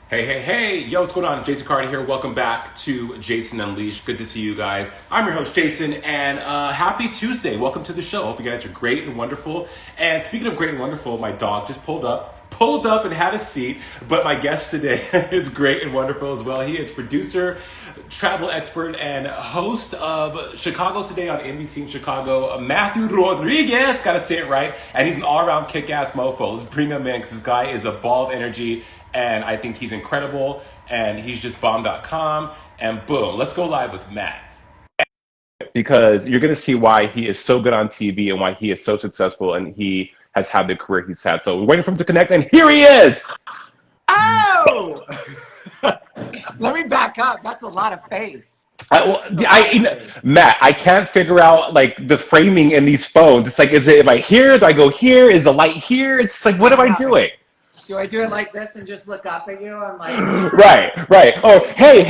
Hey, hey, hey! Yo, what's going on? Jason Carter here. Welcome back to Jason Unleashed. Good to see you guys. I'm your host, Jason, and happy Tuesday. Welcome to the show. Hope you guys are great and wonderful. And speaking of great and wonderful, my dog just pulled up and had a seat. But my guest today is great and wonderful as well. He is producer, travel expert, and host of Chicago Today on NBC in Chicago, Matthew Rodrigues. Gotta say it right. And he's an all-around kick-ass mofo. Let's bring him in because this guy is a ball of energy. And I think he's incredible, and he's just bomb.com, and boom, let's go live with Matt. Because you're going to see why he is so good on TV and why he is so successful and he has had the career he's had. So we're waiting for him to connect, and here he is! Oh! Let me back up. That's a lot of face. Matt, I can't figure out like the framing in these phones. It's like, am I here? Do I go here? Is the light here? It's like, what am I doing? Do I do it like this and just look up at you? I'm like, right. Oh, hi,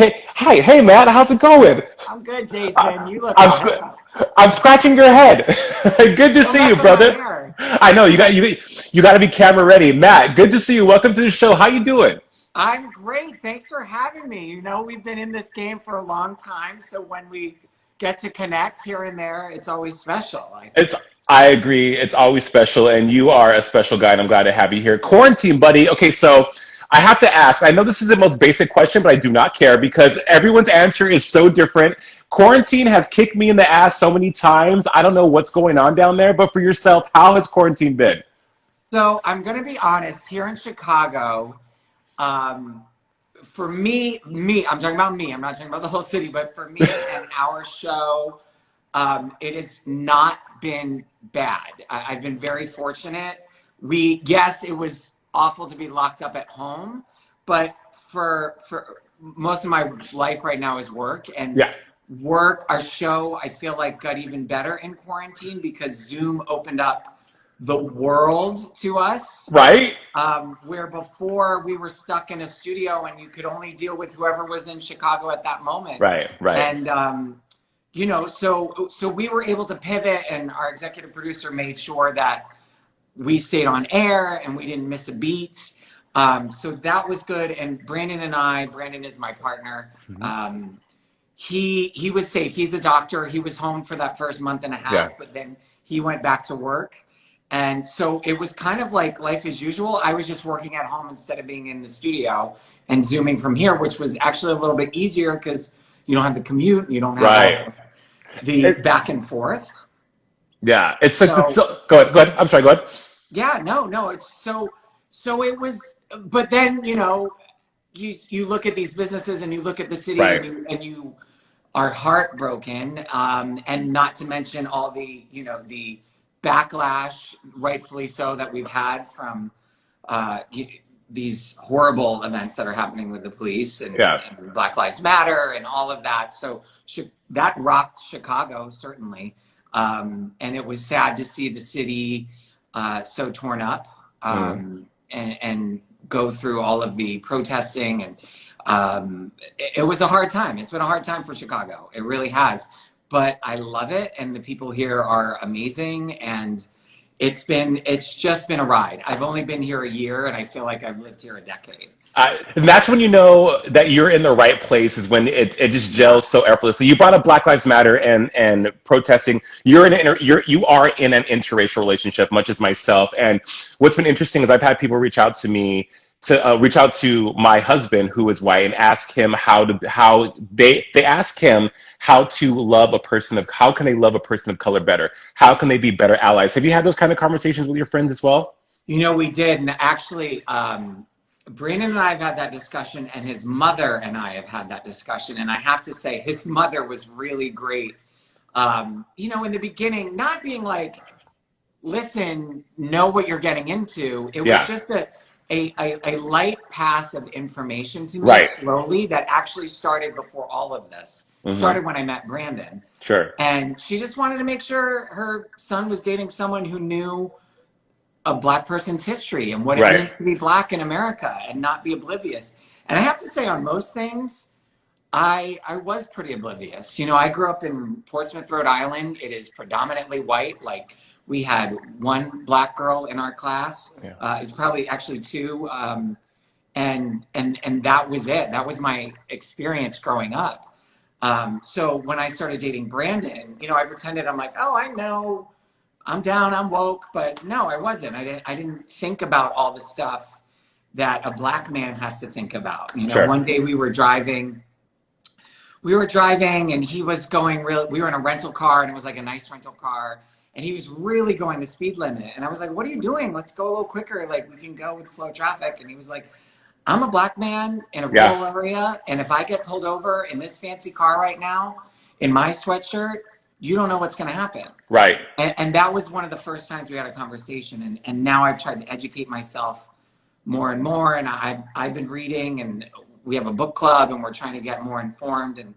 hey, Matt, how's it going? I'm good, Jason. You look. I'm scratching your head. Good to see you, brother. I know you got to be camera ready, Matt. Good to see you. Welcome to the show. How you doing? I'm great. Thanks for having me. You know, we've been in this game for a long time, so when we get to connect here and there, it's always special. I agree. It's always special, and you are a special guy, and I'm glad to have you here. Quarantine, buddy. Okay, so I have to ask. I know this is the most basic question, but I do not care because everyone's answer is so different. Quarantine has kicked me in the ass so many times. I don't know what's going on down there, but for yourself, how has quarantine been? So I'm going to be honest. Here in Chicago, for me, I'm talking about me. I'm not talking about the whole city, but for me and our show, it has not been bad. I've been very fortunate. Yes, it was awful to be locked up at home, but for most of my life right now is work, and our show, I feel like got even better in quarantine because Zoom opened up the world to us. Right. Where before we were stuck in a studio and you could only deal with whoever was in Chicago at that moment. Right. And, you know, so we were able to pivot, and our executive producer made sure that we stayed on air and we didn't miss a beat. So that was good. And Brandon is my partner. Mm-hmm. He was safe. He's a doctor. He was home for that first month and a half, but then he went back to work. And so it was kind of like life as usual. I was just working at home instead of being in the studio and Zooming from here, which was actually a little bit easier because you don't have the commute and you don't have the back and forth. Yeah, it's like go ahead. I'm sorry, go ahead. Yeah, no, it's so it was, but then, you know, you look at these businesses and you look at the city and you are heartbroken, and not to mention all the, you know, the backlash, rightfully so, that we've had from these horrible events that are happening with the police and Black Lives Matter and all of that. So that rocked Chicago, certainly. And it was sad to see the city so torn up, and go through all of the protesting. And it was a hard time. It's been a hard time for Chicago. It really has. But I love it, and the people here are amazing, and it's just been a ride. I've only been here a year, and I feel like I've lived here a decade. And that's when you know that you're in the right place, is when it just gels so effortlessly. You brought up Black Lives Matter and protesting. You are in an interracial relationship, much as myself. And what's been interesting is I've had people reach out to me to reach out to my husband, who is white, and ask him how they ask him how to love how can they love a person of color better? How can they be better allies? Have you had those kind of conversations with your friends as well? You know, we did. And actually, Brandon and I have had that discussion, and his mother and I have had that discussion. And I have to say, his mother was really great. You know, in the beginning, not being like, listen, know what you're getting into. It was just a light pass of information to me slowly that actually started before all of this. Started when I met Brandon. Sure. And she just wanted to make sure her son was dating someone who knew a Black person's history and what it means to be Black in America and not be oblivious. And I have to say, on most things, I was pretty oblivious. You know, I grew up in Portsmouth, Rhode Island. It is predominantly white. Like, we had one Black girl in our class. It's probably actually two. and that was it. That was my experience growing up. So when I started dating Brandon, you know, I pretended I'm like, oh, I know, I'm down, I'm woke, but no, I wasn't. I didn't think about all the stuff that a Black man has to think about. You know, Sure. One day we were driving and he was going we were in a rental car, and it was like a nice rental car, and he was really going the speed limit. And I was like, what are you doing? Let's go a little quicker. Like, we can go with flow traffic. And he was like, I'm a Black man in a rural area, and if I get pulled over in this fancy car right now in my sweatshirt, you don't know what's going to happen. Right. And that was one of the first times we had a conversation. And now I've tried to educate myself more and more. And I've been reading, and we have a book club, and we're trying to get more informed. And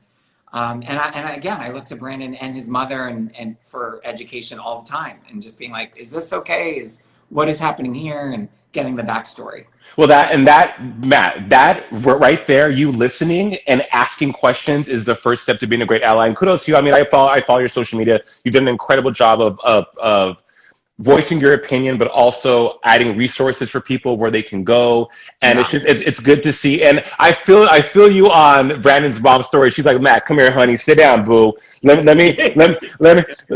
again, I look to Brandon and his mother and for education all the time, and just being like, is this okay? What is happening here? And getting the backstory. Well, Matt, that right there, you listening and asking questions is the first step to being a great ally. And kudos to you. I mean, I follow your social media. You've done an incredible job of voicing your opinion, but also adding resources for people where they can go. And it's good to see. And I feel you on Brandon's mom's story. She's like, Matt, come here, honey, sit down, boo. Let me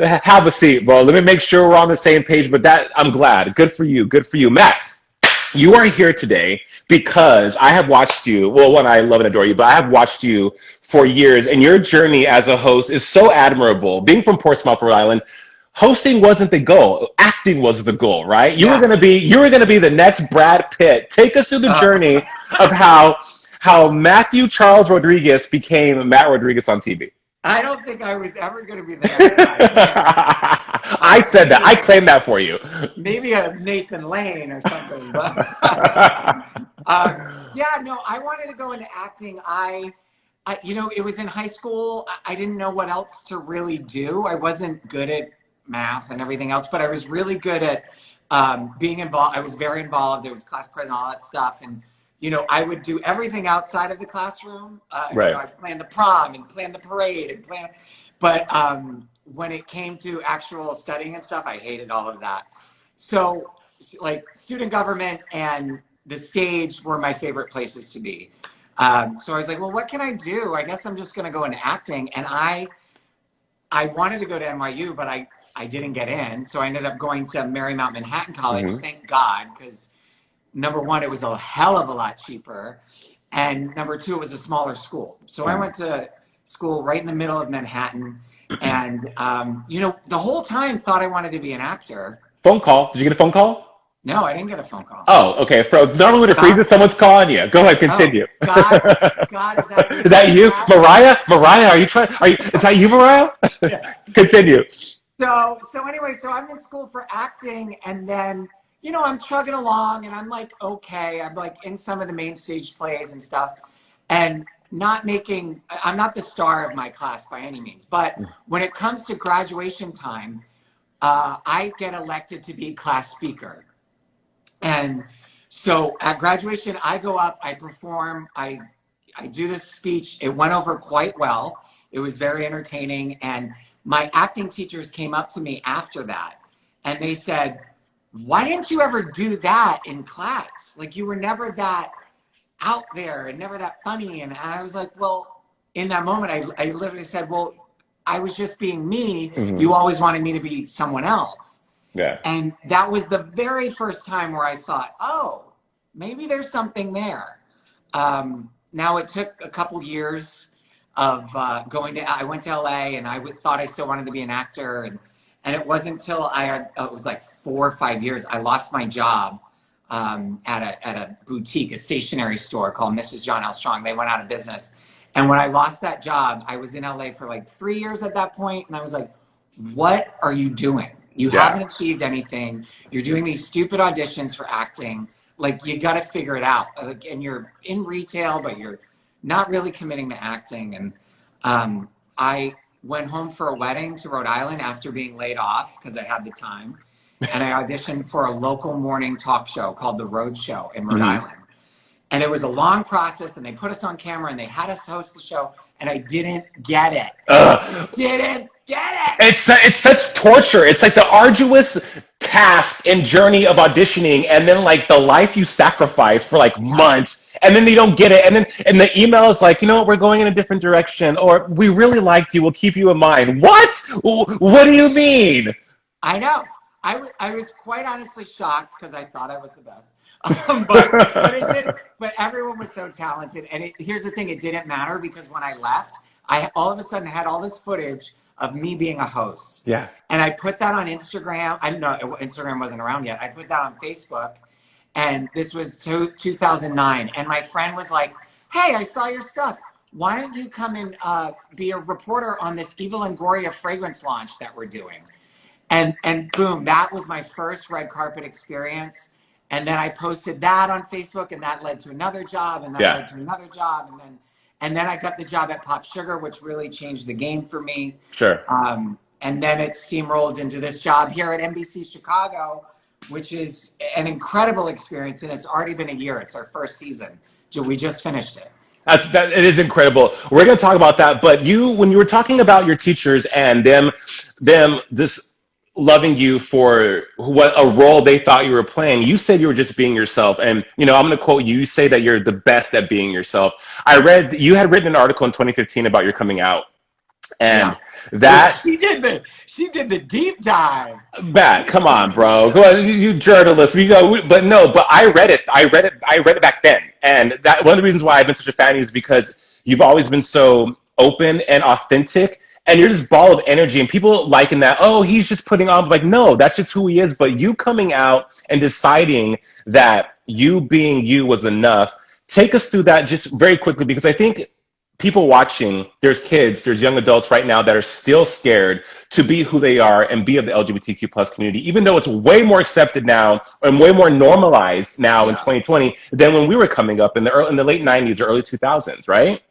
have a seat, bro. Let me make sure we're on the same page. But I'm glad. Good for you, Matt. You are here today because I have watched you. Well, one, I love and adore you, but I have watched you for years, and your journey as a host is so admirable. Being from Portsmouth, Rhode Island, hosting wasn't the goal. Acting was the goal, right? You were gonna be the next Brad Pitt. Take us through the journey of how Matthew Charles Rodrigues became Matt Rodrigues on TV. I don't think I was ever going to be the next guy. I said that. I claimed that for you. Maybe a Nathan Lane or something. But I wanted to go into acting. I it was in high school. I didn't know what else to really do. I wasn't good at math and everything else, but I was really good at being involved. I was very involved. I was class president, all that stuff. And I would do everything outside of the classroom. Right. I'd plan the prom and plan the parade and but when it came to actual studying and stuff, I hated all of that. So like student government and the stage were my favorite places to be. So I was like, well, what can I do? I guess I'm just going to go into acting. And I wanted to go to NYU, but I didn't get in. So I ended up going to Marymount Manhattan College. Mm-hmm. Thank God, because number one, it was a hell of a lot cheaper. And number two, it was a smaller school. So I went to school right in the middle of Manhattan. And, the whole time thought I wanted to be an actor. Phone call. Did you get a phone call? No, I didn't get a phone call. Oh, okay. Normally when it freezes, someone's calling you. Go ahead, continue. Oh, God, is that you? Mariah, is that you, Mariah? Yeah. Continue. So anyway, I'm in school for acting, and then, I'm chugging along, and I'm like, okay, I'm like in some of the main stage plays and stuff, and I'm not the star of my class by any means, but when it comes to graduation time, I get elected to be class speaker. And so at graduation, I go up, I perform, I do this speech. It went over quite well. It was very entertaining. And my acting teachers came up to me after that, and they said, why didn't you ever do that in class? Like, you were never that out there and never that funny. And I was like, well, in that moment, I literally said, well, I was just being me. Mm-hmm. You always wanted me to be someone else. Yeah. And that was the very first time where I thought, oh, maybe there's something there. Now it took a couple years of I went to LA, and I thought I still wanted to be an actor. And it wasn't until it was like 4 or 5 years, I lost my job at a boutique, a stationery store called Mrs. John L. Strong. They went out of business. And when I lost that job, I was in LA for like 3 years at that point. And I was like, what are you doing? You haven't achieved anything. You're doing these stupid auditions for acting. Like, you got to figure it out. And you're in retail, but you're not really committing to acting. And I went home for a wedding to Rhode Island after being laid off because I had the time. And I auditioned for a local morning talk show called The Road Show in Rhode Island. And it was a long process, and they put us on camera, and they had us host the show, and I didn't get it. Didn't get it. It's such torture. It's like the arduous task and journey of auditioning, and then like the life you sacrifice for like months, and then they don't get it, and the email is like, you know what, we're going in a different direction, or we really liked you, we'll keep you in mind. What do you mean? I know. I was quite honestly shocked because I thought I was the best. But it did. But everyone was so talented, and here's the thing: it didn't matter because when I left, I all of a sudden had all this footage of me being a host. Yeah. And I put that on Instagram. I know Instagram wasn't around yet. I put that on Facebook, and this was 2009. And my friend was like, "Hey, I saw your stuff. Why don't you come and be a reporter on this Eva Longoria fragrance launch that we're doing?" And boom, that was my first red carpet experience. And then I posted that on Facebook, and that led to another job, and that led to another job, and then I got the job at Pop Sugar, which really changed the game for me. Sure. And then it steamrolled into this job here at NBC Chicago, which is an incredible experience, and it's already been a year. It's our first season. We just finished it. It is incredible. We're going to talk about that, but when you were talking about your teachers and them just loving you for what a role they thought you were playing, you said you were just being yourself. And, I'm going to quote you. You say that you're the best at being yourself. I read you had written an article in 2015 about your coming out. And that she did the deep dive. Matt, come on, bro. Go ahead, you journalist. But I read it back then. And that one of the reasons why I've been such a fan of you is because you've always been so open and authentic. And you're this ball of energy, and people liken that, oh, he's just putting on, like, no, that's just who he is. But you coming out and deciding that you being you was enough. Take us through that just very quickly, because I think people watching, there's kids, there's young adults right now that are still scared to be who they are and be of the LGBTQ plus community, even though it's way more accepted now and way more normalized now in 2020 than when we were coming up in the late 90s or early 2000s, right?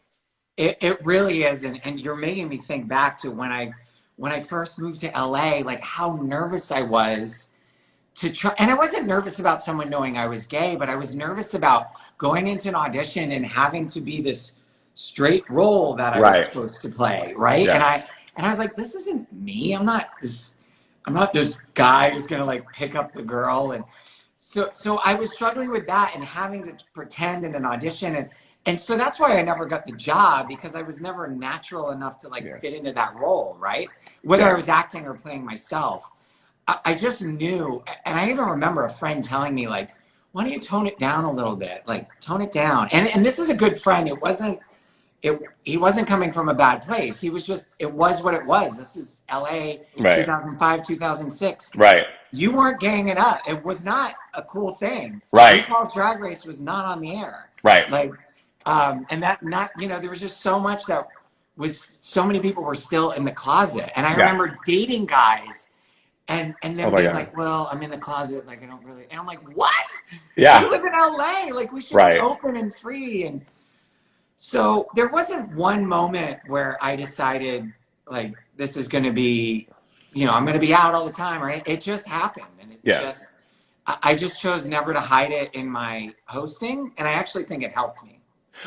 It really is, and you're making me think back to when I first moved to LA, like how nervous I was to try. And I wasn't nervous about someone knowing I was gay, but I was nervous about going into an audition and having to be this straight role that I was supposed to play, right? Yeah. And I was like, this isn't me. I'm not this guy who's gonna like pick up the girl. And so I was struggling with that and having to pretend in an audition. And so that's why I never got the job, because I was never natural enough to fit into that role, right? Whether I was acting or playing myself. I just knew, and I even remember a friend telling me, like, why don't you tone it down a little bit? Like, tone it down. And this is a good friend. He wasn't coming from a bad place. He was just, it was what it was. This is LA, 2005, 2006. Right. You weren't gaying it up. It was not a cool thing. Right. RuPaul's Drag Race was not on the air. Right. And there was just so much that was, so many people were still in the closet. And I remember dating guys and then being like, well, I'm in the closet. Like, I don't really, and I'm like, what? Yeah. You live in LA. Like, we should be open and free. And so there wasn't one moment where I decided, like, this is going to be, I'm going to be out all the time. Right. It just happened. And I just chose never to hide it in my hosting. And I actually think it helped me.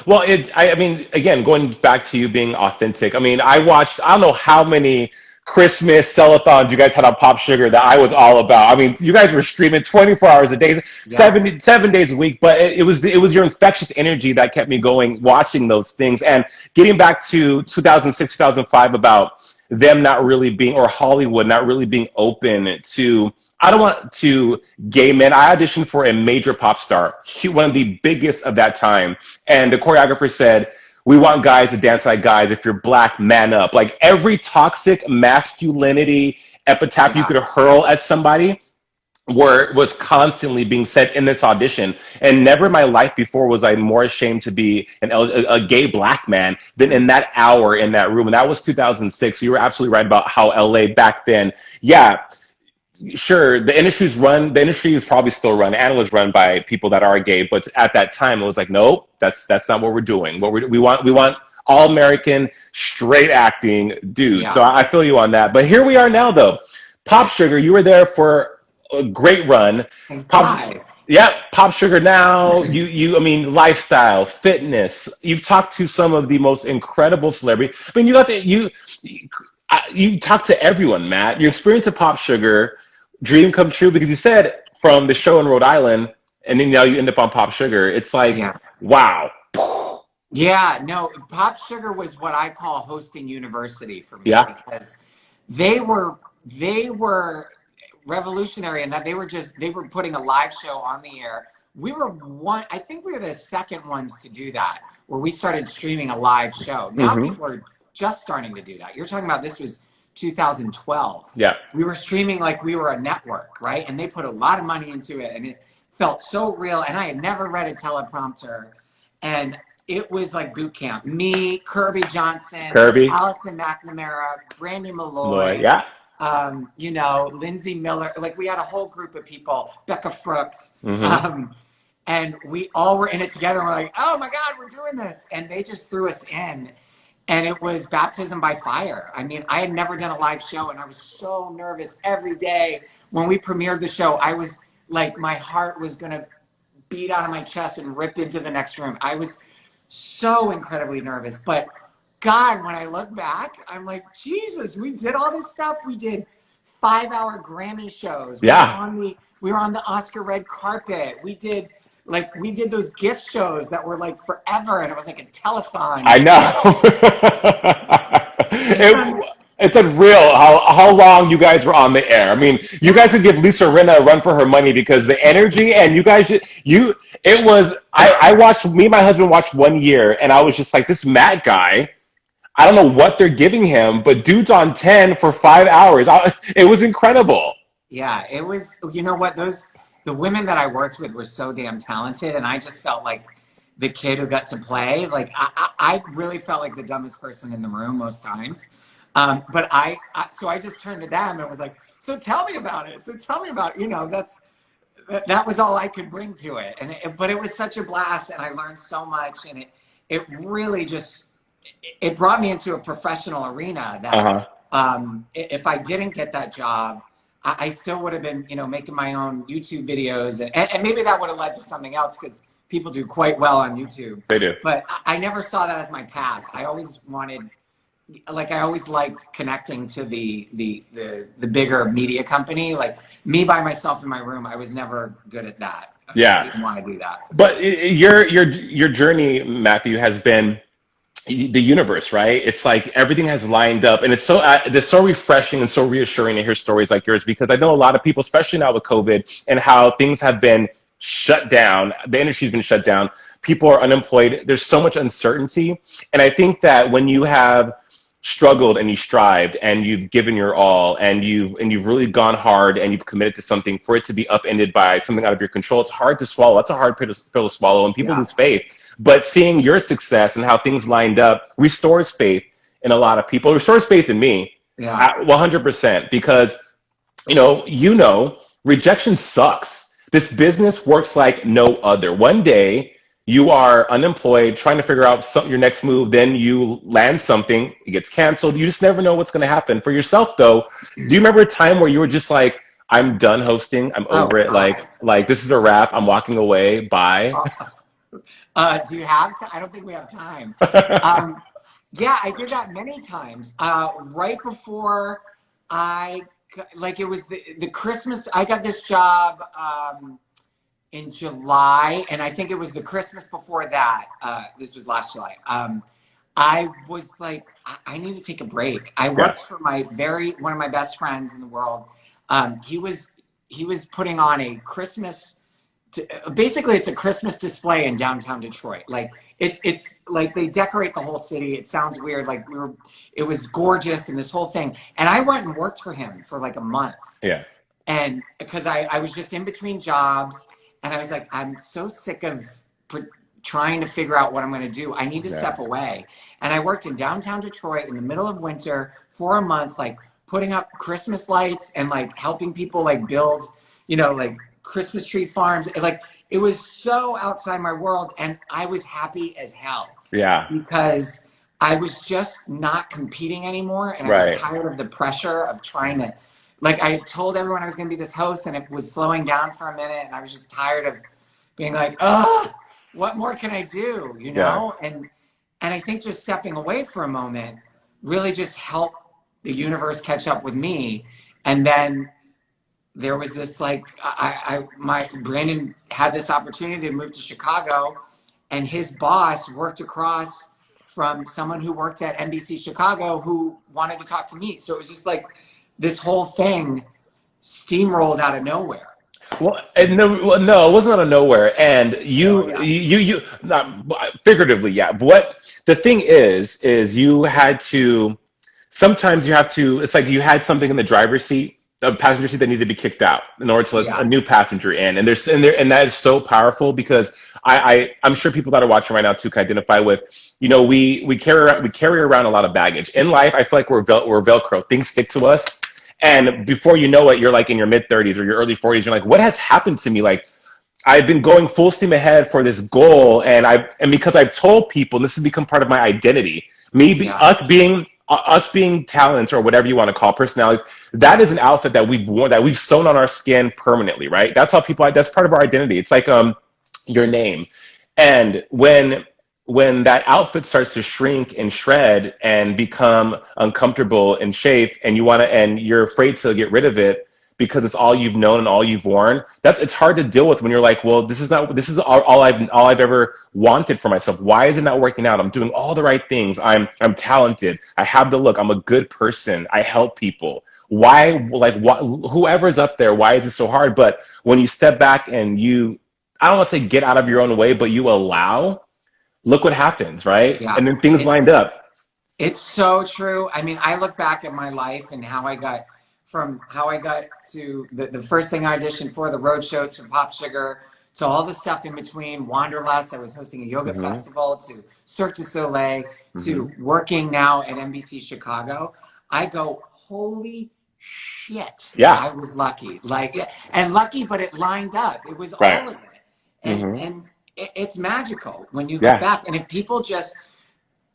Well, I mean, again, going back to you being authentic, I mean, I don't know how many Christmas sell-a-thons you guys had on Pop Sugar that I was all about. I mean, you guys were streaming 24 hours a day, 7 days a week, but it was your infectious energy that kept me going, watching those things. And getting back to 2006, 2005 about them not really being, or Hollywood not really being open to, I don't want to gay men. I auditioned for a major pop star, one of the biggest of that time. And the choreographer said, we want guys to dance like guys. If you're black, man up. Like, every toxic masculinity epitaph you could hurl at somebody was constantly being said in this audition. And never in my life before was I more ashamed to be a gay black man than in that hour in that room. And that was 2006. So you were absolutely right about how LA back then. Yeah. Sure, the industry is probably still run and was run by people that are gay, but at that time it was like, no, that's not what we're doing. We want all American straight acting dudes. Yeah. So I feel you on that. But here we are now, though. Pop Sugar, you were there for a great run. Pop Sugar now. I mean, lifestyle, fitness. You've talked to some of the most incredible celebrities. I mean, you talk to everyone, Matt. Your experience at Pop Sugar, dream come true, because you said from the show in Rhode Island, and then now you end up on Pop Sugar. It's like, Yeah. wow. Yeah, no, Pop Sugar was what I call hosting university for me, Yeah. because they were revolutionary in that they were putting a live show on the air. I think we were the second ones to do that, where we started streaming a live show. Now people are just starting to do that. You're talking about, this was 2012. Yeah. We were streaming like we were a network, right? And they put a lot of money into it, and it felt so real. And I had never read a teleprompter, and it was like boot camp. Me, Kirby Johnson, Allison McNamara, Brandy Malloy, Yeah. you know, Lindsay Miller. Like, we had a whole group of people, Becca Frooks. And we all were in it together. And we're like, oh my God, we're doing this. And they just threw us in. And it was baptism by fire. I mean, I had never done a live show, and I was so nervous every day. When we premiered the show, I was like, my heart was going to beat out of my chest and rip into the next room. I was so incredibly nervous. But God, when I look back, I'm like, Jesus, we did all this stuff. We did 5-hour Grammy shows. Yeah. We were on the Oscar red carpet. We did those gift shows that were like forever, and it was like a telethon. I know. It's unreal how long you guys were on the air. I mean, you guys could give Lisa Rinna a run for her money, because the energy, and I watched, me and my husband watched 1 year, and I was just like, this Matt guy, I don't know what they're giving him, but dude's on 10 for 5 hours. It was incredible. Yeah, it was, you know what, the women that I worked with were so damn talented, and I just felt like the kid who got to play. Like, I really felt like the dumbest person in the room most times. But so I just turned to them and was like, so tell me about it. You know, that was all I could bring to it. But it was such a blast, and I learned so much, and it really just, it brought me into a professional arena that if I didn't get that job, I still would have been, you know, making my own YouTube videos, and maybe that would have led to something else, because people do quite well on YouTube. They do. But I never saw that as my path. I always liked connecting to the bigger media company. Like, me by myself in my room, I was never good at that. Yeah. I didn't want to do that. But your journey, Matthew, has been the universe, right? It's like everything has lined up, and it's so refreshing and so reassuring to hear stories like yours, because I know a lot of people, especially now with COVID and how things have been shut down, the industry's been shut down, people are unemployed, there's so much uncertainty. And I think that when you have struggled and you strived and you've given your all, and you've really gone hard, and you've committed to something, for it to be upended by something out of your control, it's hard to swallow. That's a hard pill to swallow, and people lose faith. But seeing your success and how things lined up restores faith in a lot of people. It restores faith in me, 100%, because rejection sucks. This business works like no other. One day you are unemployed, trying to figure out your next move. Then you land something, it gets canceled. You just never know what's going to happen. For yourself, though, do you remember a time where you were just like, I'm done hosting, I'm over it, like this is a wrap, I'm walking away, bye? Do you have time? I don't think we have time. Yeah, I did that many times. Right before it was the Christmas, I got this job in July, and I think it was the Christmas before that. This was last July. I was like, I need to take a break. I worked for one of my best friends in the world. He was putting on a Christmas. Basically, it's a Christmas display in downtown Detroit. Like, it's like they decorate the whole city. It sounds weird. Like, it was gorgeous, and this whole thing. And I went and worked for him for like a month. Yeah. And because I was just in between jobs, and I was like, I'm so sick of trying to figure out what I'm going to do. I need to step away. And I worked in downtown Detroit in the middle of winter for a month, like putting up Christmas lights and like helping people like build, like Christmas tree farms. Like, it was so outside my world, and I was happy as hell. Yeah. Because I was just not competing anymore, and I was tired of the pressure of trying to, like, I told everyone I was going to be this host, and it was slowing down for a minute, and I was just tired of being like, oh, what more can I do? Yeah. And I think just stepping away for a moment really just helped the universe catch up with me. And then there was this like, my Brandon had this opportunity to move to Chicago, and his boss worked across from someone who worked at NBC Chicago who wanted to talk to me. So it was just like this whole thing steamrolled out of nowhere. Well, and no, it wasn't out of nowhere. And Oh, yeah. you, not figuratively, yeah. But what the thing is you had to. Sometimes you have to. It's like you had something in the driver's seat, a passenger seat that needed to be kicked out in order to let a Yeah. new passenger in. And that is so powerful because I'm sure people that are watching right now too can identify with. You know, we carry around a lot of baggage in life. I feel like we're Velcro. Things stick to us. And before you know it, you're like in your mid 30s or your early 40s. You're like, what has happened to me? Like, I've been going full steam ahead for this goal, and because I've told people, and this has become part of my identity. Us being talents or whatever you want to call personalities. That is an outfit that we've worn, that we've sewn on our skin permanently, right? That's how people. That's part of our identity. It's like your name, and when that outfit starts to shrink and shred and become uncomfortable and chafe, and you're afraid to get rid of it because it's all you've known and all you've worn, it's hard to deal with when you're like, well, this is all I've ever wanted for myself. Why is it not working out? I'm doing all the right things. I'm talented. I have the look. I'm a good person. I help people. Whoever's up there, why is it so hard? But when you step back and I don't want to say get out of your own way, but you allow, look what happens, right? Yeah. And then things lined up. It's so true. I mean, I look back at my life and how I got to the first thing I auditioned for, the road show, to Pop Sugar, to all the stuff in between, Wanderlust. I was hosting a yoga festival, to Cirque du Soleil, to working now at NBC Chicago. I go, holy shit. Yeah. I was lucky. And lucky, but it lined up. It was Right. all of it. And it's magical when you look back. And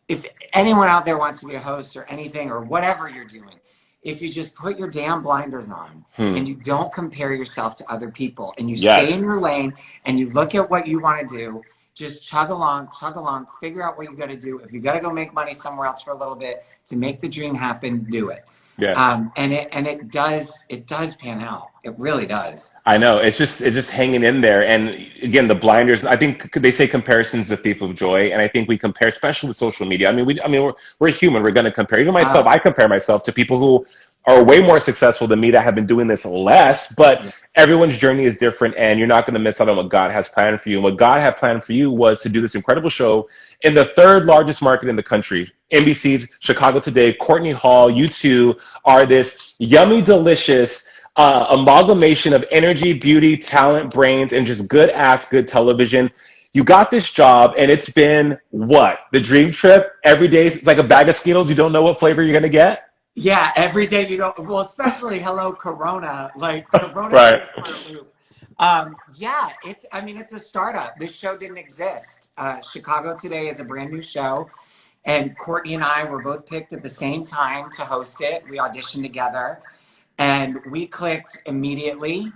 if anyone out there wants to be a host or anything or whatever you're doing, if you just put your damn blinders on and you don't compare yourself to other people and you stay in your lane and you look at what you want to do, just chug along, figure out what you got to do. If you got to go make money somewhere else for a little bit to make the dream happen, do it. Yeah. And it does pan out. It really does. I know. It's just hanging in there. And again, the blinders, I think they say comparison's the thief of joy. And I think we compare, especially with social media. I mean, we're human. We're going to compare. Even myself, I compare myself to people who are way more successful than me that have been doing this less, but everyone's journey is different, and you're not going to miss out on what God has planned for you. And what God had planned for you was to do this incredible show in the third largest market in the country, Nbc'S, Chicago Today, Courtney Hall. You two are this yummy, delicious amalgamation of energy, beauty, talent, brains, and just good television. You got this job, and it's been what? The dream trip? Every day, it's like a bag of Skittles. You don't know what flavor you're going to get? Yeah, every day you don't. Well, especially hello Corona, Corona. Right. It's a startup. This show didn't exist. Chicago Today is a brand new show, and Courtney and I were both picked at the same time to host it. We auditioned together, and we clicked immediately.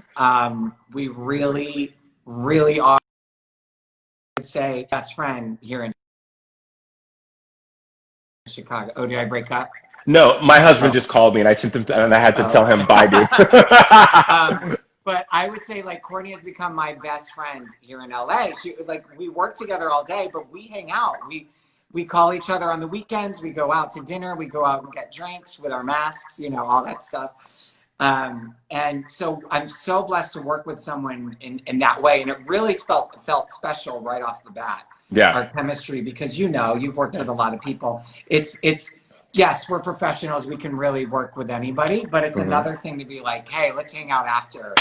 We really, really are, I would say, best friend here in Chicago. Oh, did I break up? No, my husband just called me, and I sent him, and I had to tell him bye, dude. But I would say, Courtney has become my best friend here in LA. We work together all day, but we hang out. We call each other on the weekends. We go out to dinner. We go out and get drinks with our masks, all that stuff. And so I'm so blessed to work with someone in that way, and it really felt special right off the bat. Yeah, our chemistry, because you've worked with a lot of people. It's yes, we're professionals. We can really work with anybody, but it's another thing to be like, hey, let's hang out after.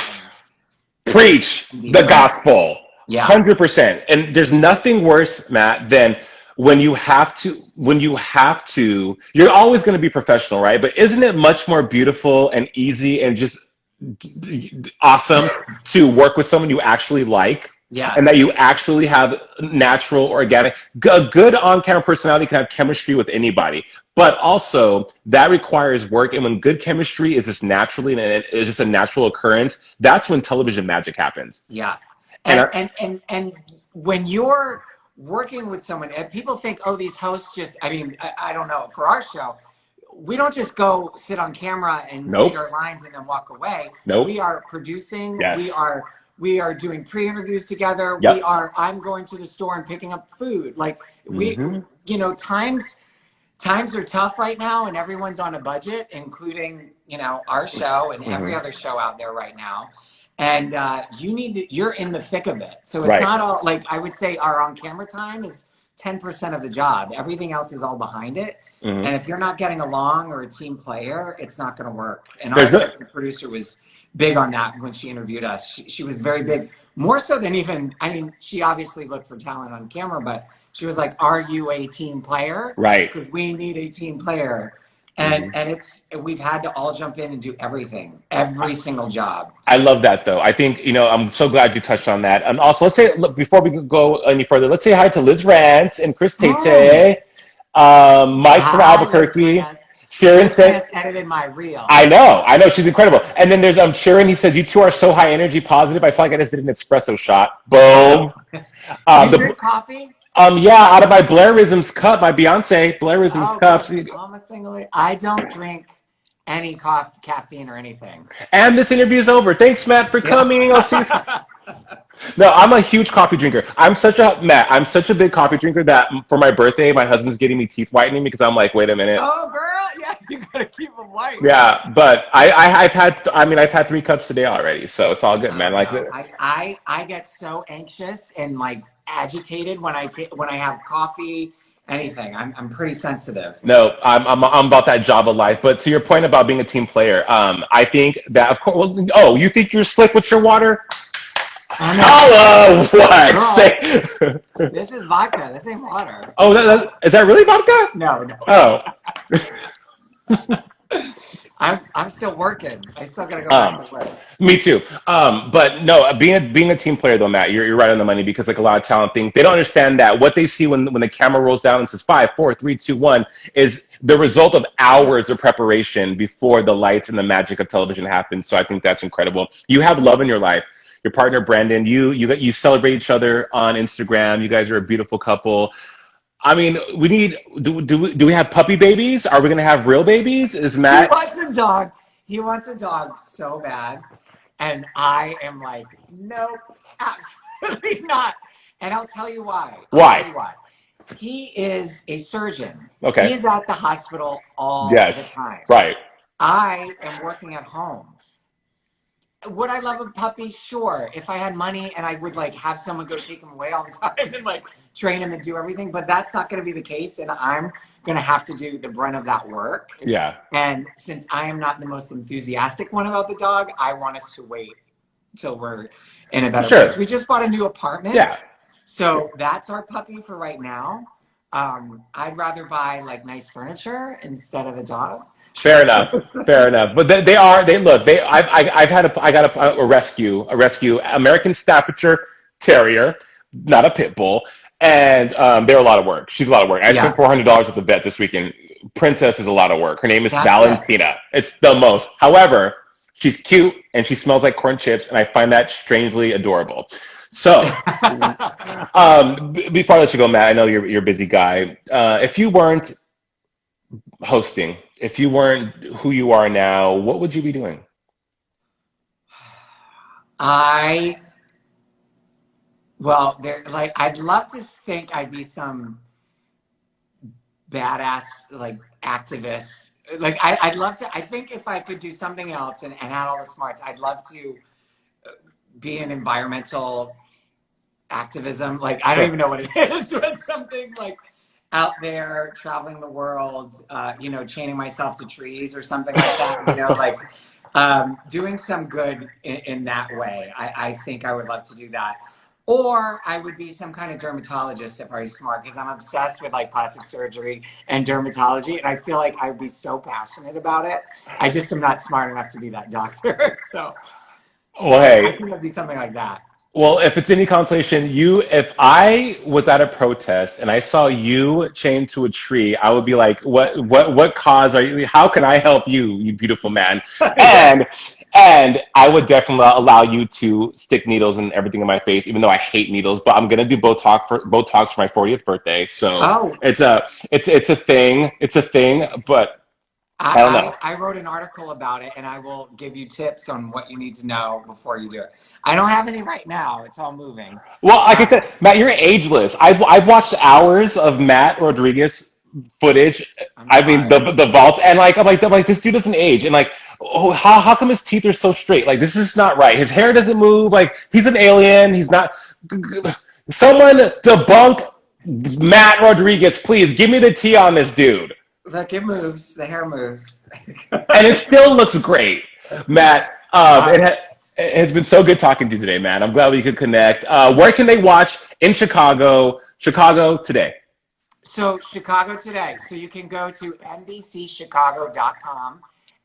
Preach the gospel. Yeah. 100%. And there's nothing worse, Matt, than when you have to, you're always going to be professional, right? But isn't it much more beautiful and easy and just awesome to work with someone you actually like? Yeah. And that you actually have natural, organic, a good on-camera personality can have chemistry with anybody. But also that requires work. And when good chemistry is just naturally, and it's just a natural occurrence, that's when television magic happens. Yeah. And when you're working with someone, and people think, oh, these hosts I don't know, for our show, we don't just go sit on camera and read our lines and then walk away. We are producing. We are doing pre-interviews together. I'm going to the store and picking up food. Like you know, times are tough right now, and everyone's on a budget, including, you know, our show and every other show out there right now. And you're in the thick of it. So it's not all, like, I would say our on-camera time is 10% of the job. Everything else is all behind it. And if you're not getting along or a team player, it's not going to work. And our executive producer was big on that when she interviewed us. She was very big, more so than even, I mean, she obviously looked for talent on camera, but she was like, are you a team player? Right. Because we need a team player. And we've had to all jump in and do everything, every single job. I love that, though. I think, you know, I'm so glad you touched on that. And also, let's say, look, before we go any further, let's say hi to Liz Rance and Chris Tate, Mike from Albuquerque. Sharon said, edited my reel. I know, she's incredible. And then there's Sharon. He says, you two are so high energy, positive. I feel like I just did an espresso shot. Boom. You drink coffee? Yeah, out of my Blairisms cup, my Beyonce Blairisms cup. I don't drink any caffeine or anything. And this interview is over. Thanks, Matt, for coming. I'll see you. No, I'm a huge coffee drinker. I'm such a big coffee drinker that for my birthday, my husband's getting me teeth whitening because I'm like, wait a minute. Oh, girl, yeah, you gotta keep them white. Yeah, but I've had 3 cups today already, so it's all good, man. Like, I get so anxious and like agitated when I have coffee. Anything. I'm pretty sensitive. No, I'm about that Java life. But to your point about being a team player, I think that, of course. Oh, you think you're slick with your water? Hello, what? Girl, this is vodka. This ain't water. Oh, is that really vodka? No. Oh. I'm still working. I still gotta go back to work. Me too. But no, being a team player though, Matt, you're right on the money, because like a lot of talent think they don't understand that what they see when the camera rolls down and says 5, 4, 3, 2, 1 is the result of hours of preparation before the lights and the magic of television happens. So I think that's incredible. You have love in your life. Your partner Brandon, you celebrate each other on Instagram. You guys are a beautiful couple. I mean, do we have puppy babies? Are we gonna have real babies? Is Matt? He wants a dog. He wants a dog so bad, and I am like, nope, absolutely not. And I'll tell you why. He is a surgeon. Okay. He is at the hospital all the time. Right. I am working at home. Would I love a puppy? Sure. If I had money and I would like have someone go take him away all the time and like train him and do everything, but that's not going to be the case. And I'm going to have to do the brunt of that work. Yeah. And since I am not the most enthusiastic one about the dog, I want us to wait till we're in a better place. We just bought a new apartment. Yeah. So that's our puppy for right now. I'd rather buy like nice furniture instead of a dog. Fair enough. But I got a rescue American Staffordshire Terrier, not a pit bull, and they're a lot of work. She's a lot of work. I spent $400 at the vet this weekend. Princess is a lot of work. Her name is Valentina. It's the most. However, she's cute and she smells like corn chips, and I find that strangely adorable. So, before I let you go, Matt, I know you're a busy guy. If you weren't hosting, if you weren't who you are now, what would you be doing? I'd love to think I'd be some badass like activist. Like I'd love to. I think if I could do something else and had all the smarts, I'd love to be an environmental activism. Like I don't even know what it is, but something like out there traveling the world, chaining myself to trees or something like that, like doing some good in that way. I think I would love to do that. Or I would be some kind of dermatologist if I was smart, because I'm obsessed with like plastic surgery and dermatology. And I feel like I would be so passionate about it. I just am not smart enough to be that doctor. So I think it'd be something like that. Well, if it's any consolation, if I was at a protest and I saw you chained to a tree, I would be like, what cause are you? How can I help you, you beautiful man? And I would definitely allow you to stick needles and everything in my face, even though I hate needles. But I'm gonna do Botox for my 40th birthday. So it's a thing. It's a thing. But I don't know. I wrote an article about it, and I will give you tips on what you need to know before you do it. I don't have any right now. It's all moving. Well, like I said, Matt, you're ageless. I've watched hours of Matt Rodrigues footage. I mean, the vaults, and like I'm like this dude doesn't age, and like, oh, how come his teeth are so straight? Like this is not right. His hair doesn't move. Like he's an alien. He's not. Someone debunk Matt Rodrigues, please. Give me the tea on this dude. Look, it moves. The hair moves. And it still looks great, Matt. It has been so good talking to you today, man. I'm glad we could connect. Where can they watch in Chicago today? So Chicago today. So you can go to NBCChicago.com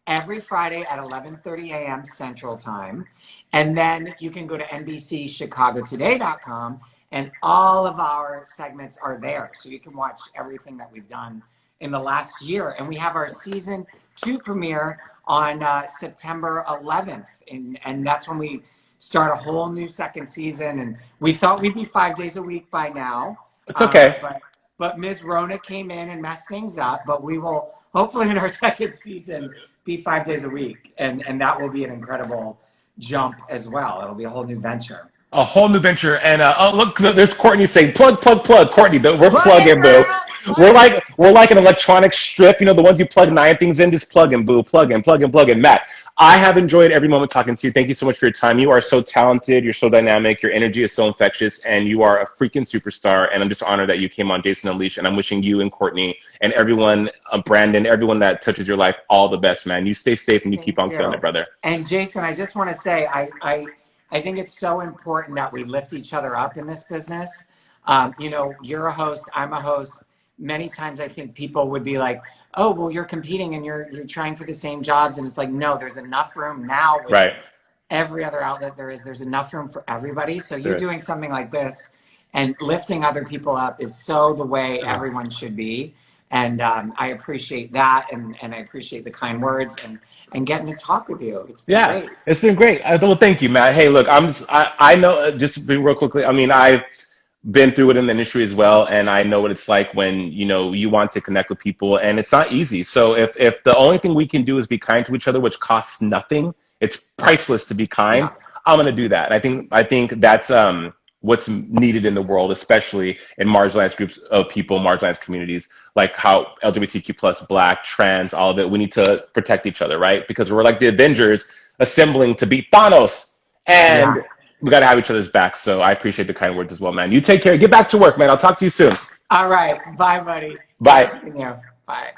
every Friday at 11:30 a.m. Central Time. And then you can go to NBCChicagoToday.com, and all of our segments are there. So you can watch everything that we've done in the last year. And we have our season 2 premiere on September 11th. And that's when we start a whole new second season. And we thought we'd be 5 days a week by now. It's okay. But Ms. Rona came in and messed things up. But we will hopefully in our second season be 5 days a week. And that will be an incredible jump as well. It'll be a whole new venture. A whole new venture. And oh, look, there's Courtney saying, plug. Courtney, we're plugging, boo. We're like an electronic strip, you know, the ones you plug 9 things in, just plug in, boo, plug in. Matt, I have enjoyed every moment talking to you. Thank you so much for your time. You are so talented. You're so dynamic. Your energy is so infectious, and you are a freaking superstar. And I'm just honored that you came on Jason Unleashed. And I'm wishing you and Courtney and everyone, Brandon, everyone that touches your life, all the best, man. You stay safe and you keep on killing it, brother. And Jason, I just want to say, I think it's so important that we lift each other up in this business. You know, you're a host, I'm a host. Many times I think people would be like, oh, well, you're competing and you're trying for the same jobs. And it's like, no, there's enough room now with every other outlet there's enough room for everybody. So you're doing something like this and lifting other people up is so the way everyone should be. And I appreciate that. And I appreciate the kind words and getting to talk with you. It's been great. It's been great. Well, thank you, Matt. Hey, look, I know, just real quickly, I mean, I've been through it in the industry as well, and I know what it's like when you want to connect with people, and it's not easy. So if the only thing we can do is be kind to each other, which costs nothing, it's priceless to be kind. I'm gonna do that. I think that's what's needed in the world, especially in marginalized groups of people, marginalized communities, like how LGBTQ plus, Black, trans, all of it. We need to protect each other, right? Because we're like the Avengers assembling to beat Thanos, and we got to have each other's back. So I appreciate the kind words as well, man. You take care. Get back to work, man. I'll talk to you soon. All right. Bye, buddy. Bye. Bye.